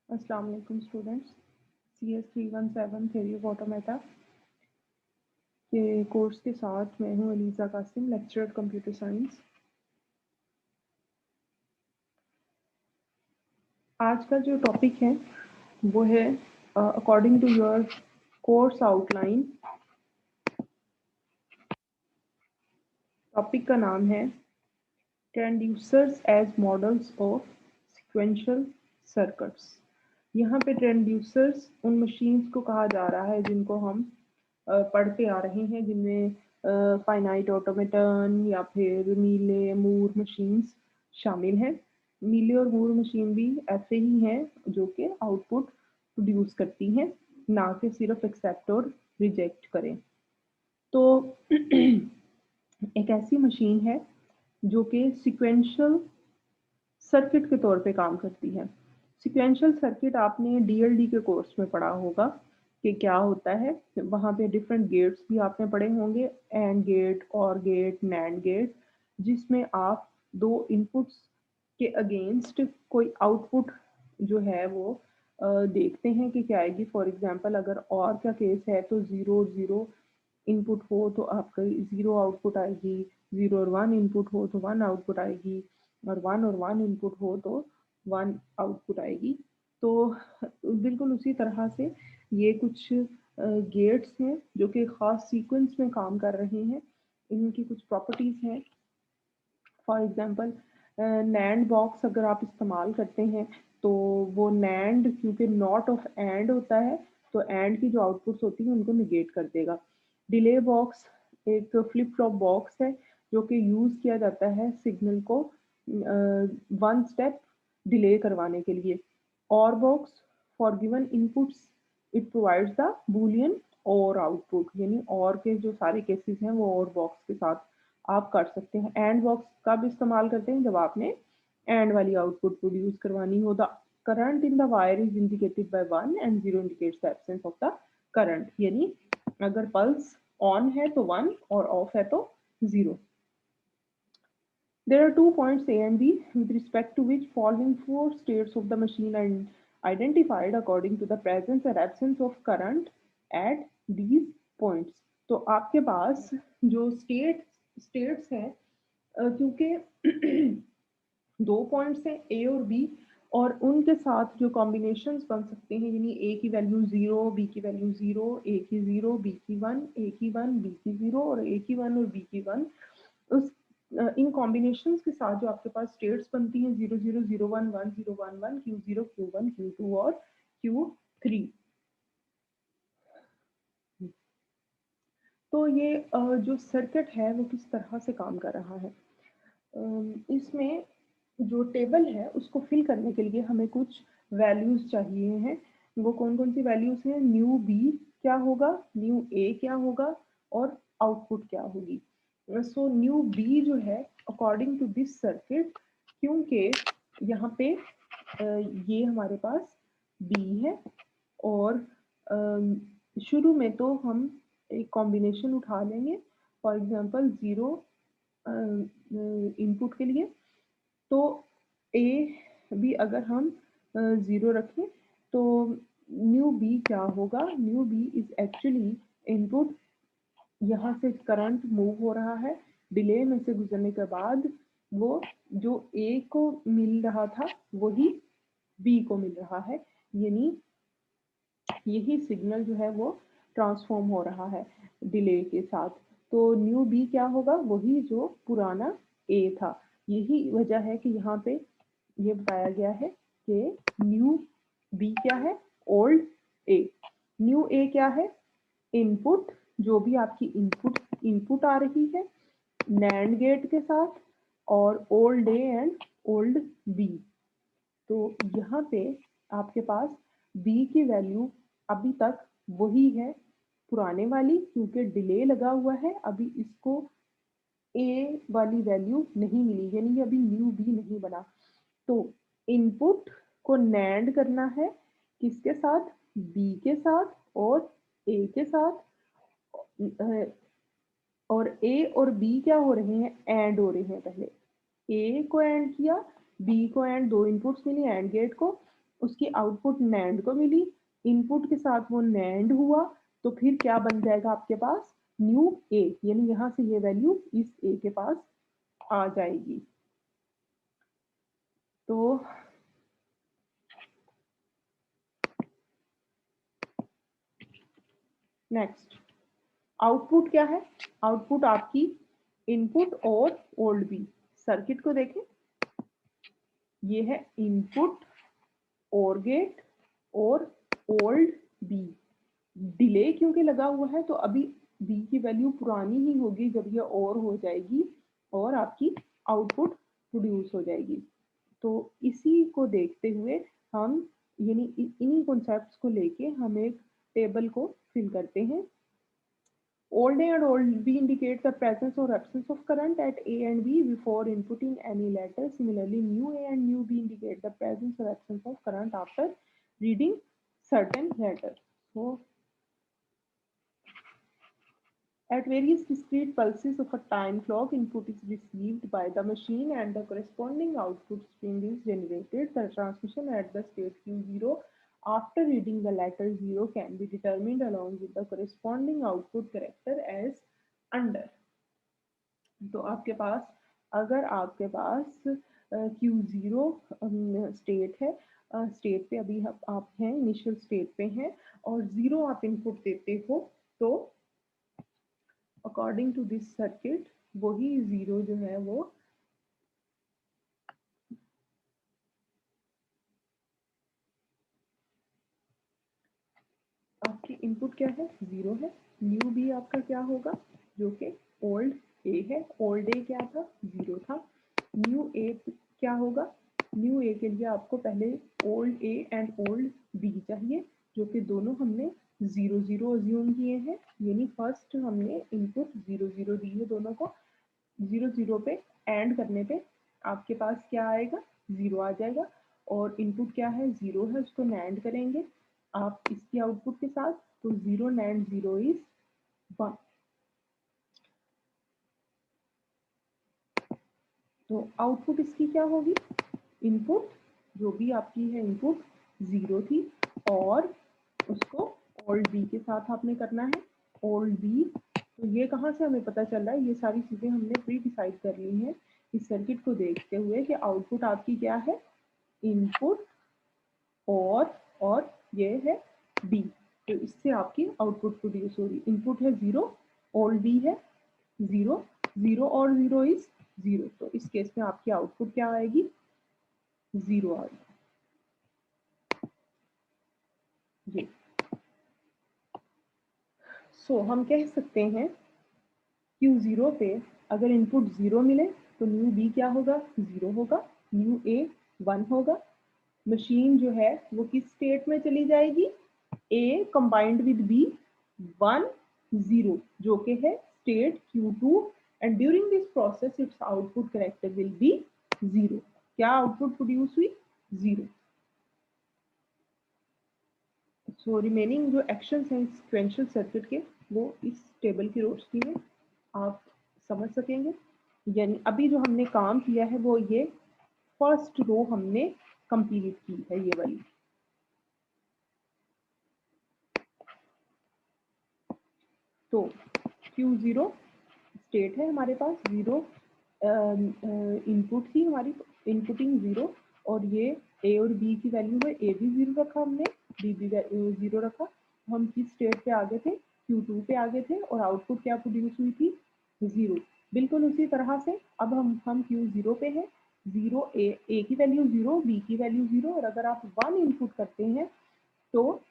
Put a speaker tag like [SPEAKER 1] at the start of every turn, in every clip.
[SPEAKER 1] अस्सलाम वालेकुम students. CS 317 theory of automata के कोर्स के साथ मैं हूं Aliza Qasim, lecturer computer science. आज का जो टॉपिक है वो है according to your course outline. Topic का नाम है transducers as models of sequential circuits. यहाँ पे ट्रांसड्यूसर्स उन मशीन्स को कहा जा रहा है जिनको हम पढ़ते आ रहे हैं, जिनमें फाइनाइट ऑटोमेटन या फिर मीले मूर मशीन्स शामिल हैं। मीले और मूर मशीन भी ऐसे ही हैं जो कि आउटपुट प्रोड्यूस करती हैं, ना कि सिर्फ एक्सेप्ट और रिजेक्ट करें। तो एक ऐसी मशीन है जो कि सीक्वेंशियल सर्किट के तौर पे काम करती है। सीक्वेंशियल सर्किट आपने डीएलडी के कोर्स में पढ़ा होगा कि क्या होता है। वहाँ पे डिफरेंट गेट्स भी आपने पढ़े होंगे, एंड गेट, और गेट, नैंड गेट, जिसमें आप दो इनपुट्स के अगेंस्ट कोई आउटपुट जो है वो देखते हैं कि क्या आएगी। फॉर एग्जांपल अगर और का केस है तो 0 0 इनपुट हो तो आपका 0 आउटपुट आएगी, 0 और 1 इनपुट हो तो 1 आउटपुट आएगी, और 1 और 1 इनपुट हो तो 1 आउटपुट आएगी। तो बिल्कुल उसी तरह से ये कुछ गेट्स हैं जो कि ख़ास सीक्वेंस में काम कर रहे हैं। इनकी कुछ प्रॉपर्टीज़ हैं। फॉर एग्जांपल नैंड बॉक्स अगर आप इस्तेमाल करते हैं तो वो नैंड क्योंकि नॉट ऑफ एंड होता है, तो एंड की जो आउटपुट्स होती हैं उनको निगेट कर देगा। डिले बॉक्स एक फ्लिप फ्लॉप बॉक्स है जो कि यूज़ किया जाता है सिग्नल को वन स्टेप डिले करवाने के लिए। और box for given inputs it provides the Boolean और आउटपुट, यानी और के जो सारे केसेस हैं वो और बॉक्स के साथ आप कर सकते हैं। एंड बॉक्स कब इस्तेमाल करते हैं? जब आपने एंड वाली आउटपुट प्रोड्यूस करवानी हो। The current in the wire is indicated by 1 and 0 indicates the absence of the current, यानी अगर पल्स ऑन है तो 1 और ऑफ है तो 0। There are 2 points A and B with respect to which following four states of the machine are identified according to the presence or absence of current at these points. तो आपके पास जो states हैं, क्योंकि दो points हैं ए और B, और उनके साथ जो कॉम्बिनेशंस बन सकते हैं, यानी ए की वैल्यू 0, बी की वैल्यू 0, ए की 0, बी की 1, ए की 1, बी की 0, और ए की 1 और बी की 1, उस इन कॉम्बिनेशंस के साथ जो आपके पास स्टेट्स बनती हैं 0 0 0 1 1 0 1 1 Q0 Q1 Q2 और Q3। तो ये जो सर्किट है वो किस तरह से काम कर रहा है। इसमें जो टेबल है उसको फिल करने के लिए हमें कुछ वैल्यूज चाहिए हैं। वो कौन कौन सी वैल्यूज हैं? न्यू बी क्या होगा, न्यू ए क्या होगा, और आउटपुट क्या होगी। सो न्यू बी जो है अकॉर्डिंग टू दिस सर्किट, क्योंकि यहाँ पे ये हमारे पास बी है, और शुरू में तो हम एक कॉम्बिनेशन उठा लेंगे। फॉर एग्जांपल 0 इनपुट के लिए, तो ए भी अगर हम 0 रखें तो न्यू बी क्या होगा? New B is actually input. यहाँ से करंट मूव हो रहा है, डिले में से गुजरने के बाद वो जो ए को मिल रहा था वही बी को मिल रहा है, यानी यही सिग्नल जो है वो ट्रांसफॉर्म हो रहा है डिले के साथ। तो न्यू बी क्या होगा? वही जो पुराना ए था। यही वजह है कि यहाँ पे ये बताया गया है कि न्यू बी क्या है? ओल्ड ए। न्यू ए क्या है? इनपुट, जो भी आपकी इनपुट आ रही है नैंड गेट के साथ, और old A and old B. तो यहाँ पे आपके पास बी की वैल्यू अभी तक वही है पुराने वाली, क्योंकि डिले लगा हुआ है, अभी इसको ए वाली वैल्यू नहीं मिली, यानी अभी न्यू बी नहीं बना। तो इनपुट को नैंड करना है किसके साथ? बी के साथ और ए के साथ। और ए और बी क्या हो रहे हैं? एंड हो रहे हैं। पहले ए को एंड किया, बी को एंड, दो इनपुट्स मिली एंड गेट को, उसकी आउटपुट नैंड को मिली, इनपुट के साथ वो नैंड हुआ, तो फिर क्या बन जाएगा आपके पास, न्यू ए, यानी यहाँ से ये वैल्यू इस ए के पास आ जाएगी। तो नेक्स्ट आउटपुट क्या है, आउटपुट आपकी इनपुट और ओल्ड बी। सर्किट को देखें, ये है इनपुट, और गेट और ओल्ड बी। डिले क्योंकि लगा हुआ है तो अभी बी की वैल्यू पुरानी ही होगी जब ये और हो जाएगी और आपकी आउटपुट प्रोड्यूस हो जाएगी। तो इसी को देखते हुए हम यानी इन्हीं कॉन्सेप्ट्स को लेके हम एक टेबल को फिल करते हैं। Old A and old B indicate the presence or absence of current at A and B before inputting any letter. Similarly, new A and new B indicate the presence or absence of current after reading certain letters. So, at various discrete pulses of a time clock, input is received by the machine and the corresponding output string is generated. The transmission at the state Q0 after reading the letter 0 can be determined along with the corresponding output character as under. तो आपके पास, अगर आपके पास Q0 state है, state पे अभी आप हैं, initial state पे हैं और 0 आप इनपुट देते हो, तो अकॉर्डिंग टू दिस सर्किट वही 0 जो है वो आपकी इनपुट क्या है, 0 है। न्यू बी आपका क्या होगा, जो कि ओल्ड ए है। ओल्ड ए क्या था, 0 था। न्यू ए क्या होगा, न्यू ए के लिए आपको पहले old A and old B चाहिए, जो कि दोनों हमने 0 0 अज्यूम किए हैं, यानी फर्स्ट हमने इनपुट 0 0 दी है दोनों को। 0 0 पे एंड करने पे आपके पास क्या आएगा, 0 आ जाएगा। और इनपुट क्या है, 0 है, उसको नैंड करेंगे आप इसकी आउटपुट के साथ, तो 0 नैंड 0 इज 1। तो आउटपुट इसकी क्या होगी, इनपुट जो भी आपकी है इनपुट 0 थी और उसको ओल्ड बी के साथ आपने करना है, ओल्ड बी। तो ये कहाँ से हमें पता चल रहा है, ये सारी चीज़ें हमने प्री डिसाइड कर ली हैं इस सर्किट को देखते हुए कि आउटपुट आपकी क्या है, इनपुट और ये है बी। तो इससे आपकी आउटपुट प्रोड्यूस होगी। इनपुट है 0, ओल्ड बी है 0, 0 और 0 इज 0। तो इस केस में आपकी आउटपुट क्या आएगी, 0 आएगी। ये हम कह सकते हैं Q0 पे अगर इनपुट 0 मिले तो न्यू बी क्या होगा, 0 होगा। न्यू ए 1 होगा। मशीन जो है वो किस स्टेट में चली जाएगी, ए कंबाइंड विद बी 1 0, जो कि है state Q2 and during this process it's output character will be 0। क्या आउटपुट प्रोड्यूस हुई, 0। सो रिमेनिंग जो एक्शंस हैं सिक्वेंशियल सर्किट के वो इस टेबल की रोशनी में आप समझ सकेंगे। यानी अभी जो हमने काम किया है वो ये फर्स्ट रो हमने कंप्लीट की है, ये वाली। तो Q0 स्टेट है हमारे पास, 0 इनपुट थी हमारी, इनपुटिंग 0, और ये ए और बी की वैल्यू है, ए भी 0 रखा हमने, बी भी 0 रखा। हम किस स्टेट पे आगे थे, Q2 पे आगे थे और आउटपुट क्या प्रोड्यूस हुई थी, 0। बिल्कुल उसी तरह से अब हम Q0 पे हैं, 0 ए की वैल्यू 0, बी की वैल्यू 0, और अगर आप 1 इनपुट करते हैं तो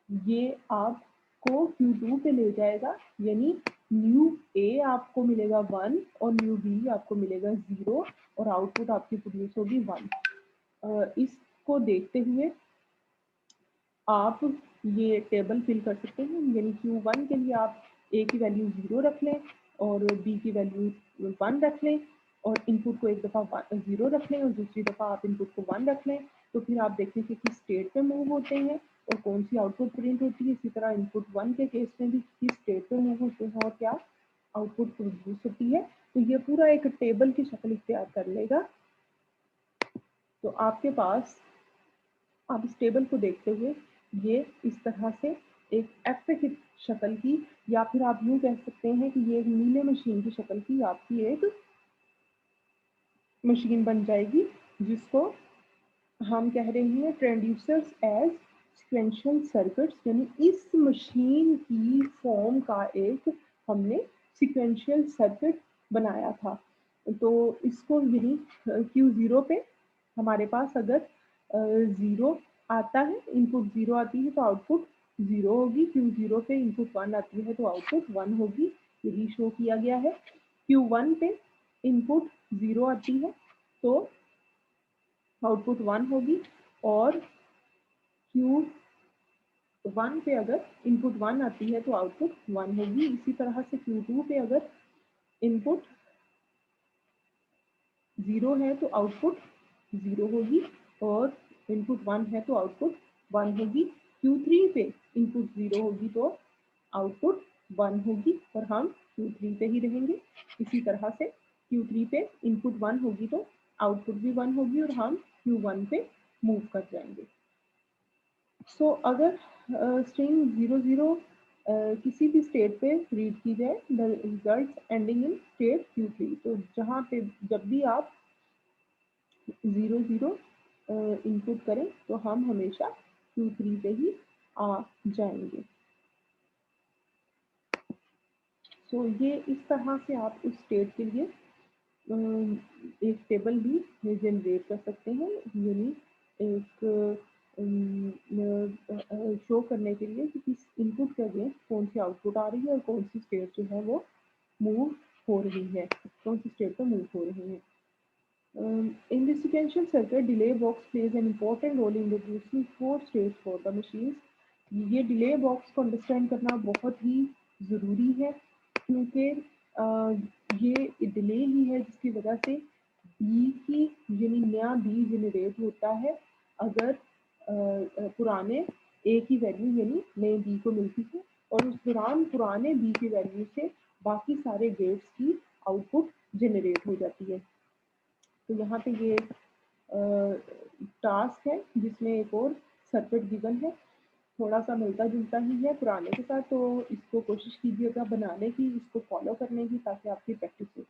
[SPEAKER 1] ये आपको Q2 पे ले जाएगा, यानी न्यू ए आपको मिलेगा 1 और न्यू बी आपको मिलेगा 0 और आउटपुट आपकी प्रोड्यूस होगी 1। इसको देखते हुए आप ये टेबल फिल कर सकते हैं, यानी Q1 के लिए आप ए की वैल्यू 0 रख लें और बी की वैल्यू 1 रख लें और इनपुट को एक दफ़ा 0 रख लें और दूसरी दफ़ा आप इनपुट को 1 रख लें। तो फिर आप देखें कि किस स्टेट पे मूव होते हैं और कौन सी आउटपुट प्रिंट होती है। इसी तरह इनपुट 1 के केस में भी किस स्टेट पे मूव होते हैं और क्या आउटपुट प्रोड्यूस होती है। तो ये पूरा एक टेबल की शक्ल इख्तियार कर लेगा। तो आपके पास अब इस टेबल को देखते हुए ये इस तरह से एक एफ की शक्ल की, या फिर आप यूँ कह सकते हैं कि ये एक नीले मशीन की शक्ल की आपकी एक मशीन बन जाएगी, जिसको हम कह रहे हैं ट्रांसड्यूसर्स एज सीक्वेंशियल सर्किट्स, यानी इस मशीन की फॉर्म का एक हमने सीक्वेंशियल सर्किट बनाया था। तो इसको यही Q0 पे हमारे पास अगर 0 आता है, इनपुट 0 आती है तो आउटपुट 0 होगी, Q0 पे इनपुट 1 आती है तो आउटपुट 1 होगी, यही शो किया गया है। Q1 पे इनपुट 0 आती है तो आउटपुट 1 होगी, और Q1 पे अगर इनपुट 1 आती है तो आउटपुट 1 होगी। इसी तरह से Q2 पे अगर इनपुट 0 है तो आउटपुट 0 होगी, और इनपुट 1 है तो आउटपुट 1 होगी। Q3 पे इनपुट 0 होगी तो आउटपुट 1 होगी, और हम Q3 पे ही रहेंगे। इसी तरह से Q3 पे इनपुट 1 होगी तो आउटपुट भी 1 होगी, और हम Q1 पे मूव कर जाएंगे। सो अगर स्ट्रिंग 00 किसी भी स्टेट पे रीड की जाए, the result ending in state Q3, तो जहाँ पे जब भी आप 00 इनपुट करें तो हम हमेशा Q3 पे ही आ जाएंगे। सो ये इस तरह से आप उस स्टेट के लिए एक टेबल भी जनरेट कर सकते हैं, यानी एक शो करने के लिए कि किस इनपुट के अगेंस्ट कौन सी आउटपुट आ रही है और कौन सी स्टेट जो है वो मूव हो रही है, कौन सी स्टेट पर मूव हो रही है। In the sequential circuit, delay box plays an important role in reducing four states for the machines. ये डिले बॉक्स को अंडरस्टैंड करना बहुत ही ज़रूरी है, क्योंकि ये डिले ही है जिसकी वजह से बी की यानी नया बी जनरेट होता है, अगर पुराने ए की वैल्यू यानी नए बी को मिलती है, और उस दौरान पुराने बी की वैल्यू से बाकी सारे गेट्स की आउटपुट जनरेट हो जाती है। तो यहाँ पे ये टास्क है जिसमें एक और सर्किट गिवन है, थोड़ा सा मिलता जुलता ही है पुराने के साथ, तो इसको कोशिश कीजिएगा बनाने की, इसको फॉलो करने की, ताकि आपकी प्रैक्टिस हो।